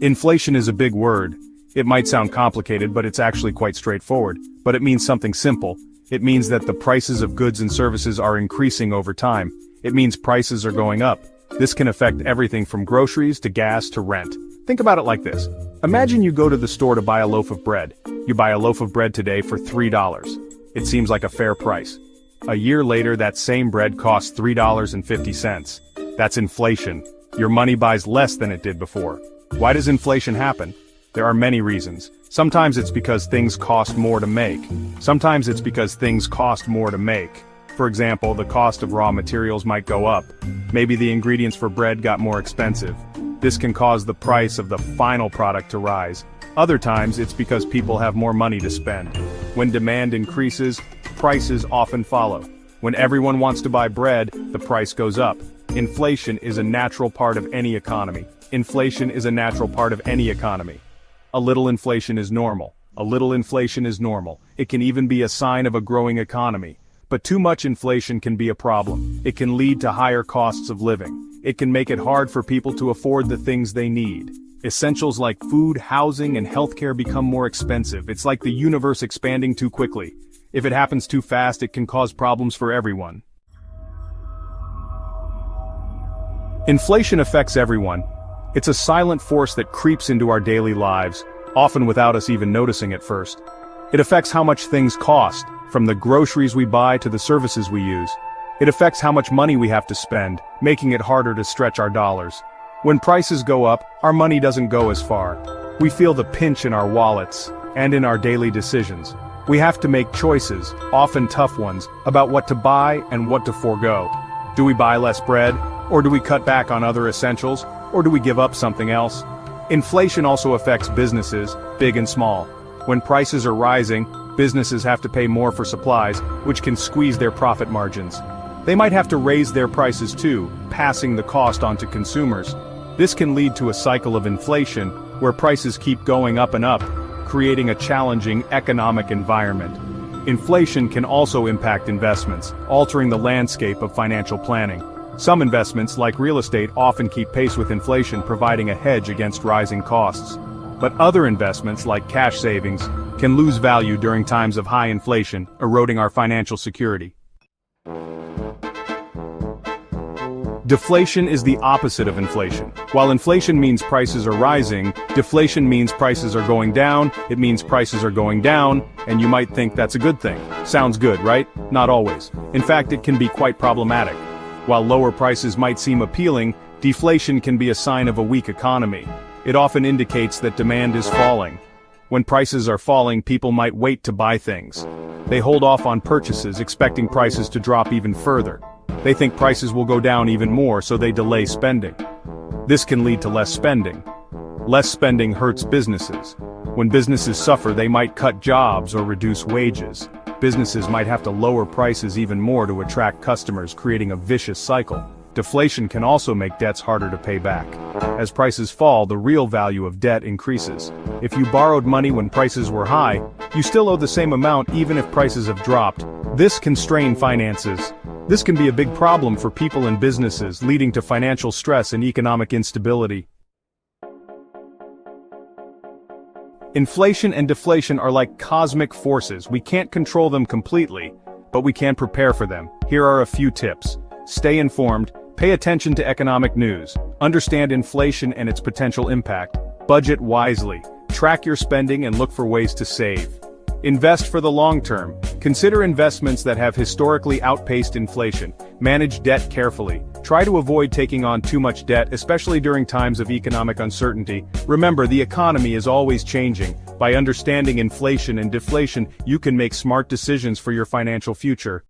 Inflation is a big word. It might sound complicated, but it's actually quite straightforward. But it means something simple. It means that the prices of goods and services are increasing over time. It means prices are going up. This can affect everything from groceries to gas to rent. Think about it like this. Imagine you go to the store to buy a loaf of bread. You buy a loaf of bread today for $3. It seems like a fair price. A year later, that same bread costs $3.50. That's inflation. Your money buys less than it did before. Why does inflation happen? There are many reasons. Sometimes it's because things cost more to make. Sometimes it's because things cost more to make. For example, the cost of raw materials might go up. Maybe the ingredients for bread got more expensive. This can cause the price of the final product to rise. Other times it's because people have more money to spend. When demand increases, prices often follow. When everyone wants to buy bread, the price goes up. Inflation is a natural part of any economy. Inflation is a natural part of any economy. A little inflation is normal. A little inflation is normal. It can even be a sign of a growing economy. But too much inflation can be a problem. It can lead to higher costs of living. It can make it hard for people to afford the things they need. Essentials like food, housing, and healthcare become more expensive. It's like the universe expanding too quickly. If it happens too fast, it can cause problems for everyone. Inflation affects everyone. It's a silent force that creeps into our daily lives, often without us even noticing at first. It affects how much things cost, from the groceries we buy to the services we use. It affects how much money we have to spend, making it harder to stretch our dollars. When prices go up, our money doesn't go as far. We feel the pinch in our wallets, and in our daily decisions. We have to make choices, often tough ones, about what to buy and what to forego. Do we buy less bread? Or do we cut back on other essentials? Or do we give up something else? Inflation also affects businesses, big and small. When prices are rising, businesses have to pay more for supplies, which can squeeze their profit margins. They might have to raise their prices too, passing the cost on to consumers. This can lead to a cycle of inflation, where prices keep going up and up, creating a challenging economic environment. Inflation can also impact investments, altering the landscape of financial planning. Some investments, like real estate, often keep pace with inflation, providing a hedge against rising costs. But other investments, like cash savings, can lose value during times of high inflation, eroding our financial security. Deflation is the opposite of inflation. While inflation means prices are rising, deflation means prices are going down, it means prices are going down, and you might think that's a good thing. Sounds good, right? Not always. In fact, it can be quite problematic. While lower prices might seem appealing, deflation can be a sign of a weak economy. It often indicates that demand is falling. When prices are falling, people might wait to buy things. They hold off on purchases, expecting prices to drop even further. They think prices will go down even more, so they delay spending. This can lead to less spending. Less spending hurts businesses. When businesses suffer, they might cut jobs or reduce wages. Businesses might have to lower prices even more to attract customers, creating a vicious cycle. Deflation can also make debts harder to pay back. As prices fall, the real value of debt increases. If you borrowed money when prices were high, you still owe the same amount even if prices have dropped. This can strain finances. This can be a big problem for people and businesses, leading to financial stress and economic instability. Inflation and deflation are like cosmic forces. We can't control them completely, but we can prepare for them. Here are a few tips. Stay informed, pay attention to economic news, understand inflation and its potential impact, budget wisely, track your spending and look for ways to save. Invest for the long term. Consider investments that have historically outpaced inflation. Manage debt carefully. Try to avoid taking on too much debt, especially during times of economic uncertainty. Remember, the economy is always changing. By understanding inflation and deflation, you can make smart decisions for your financial future.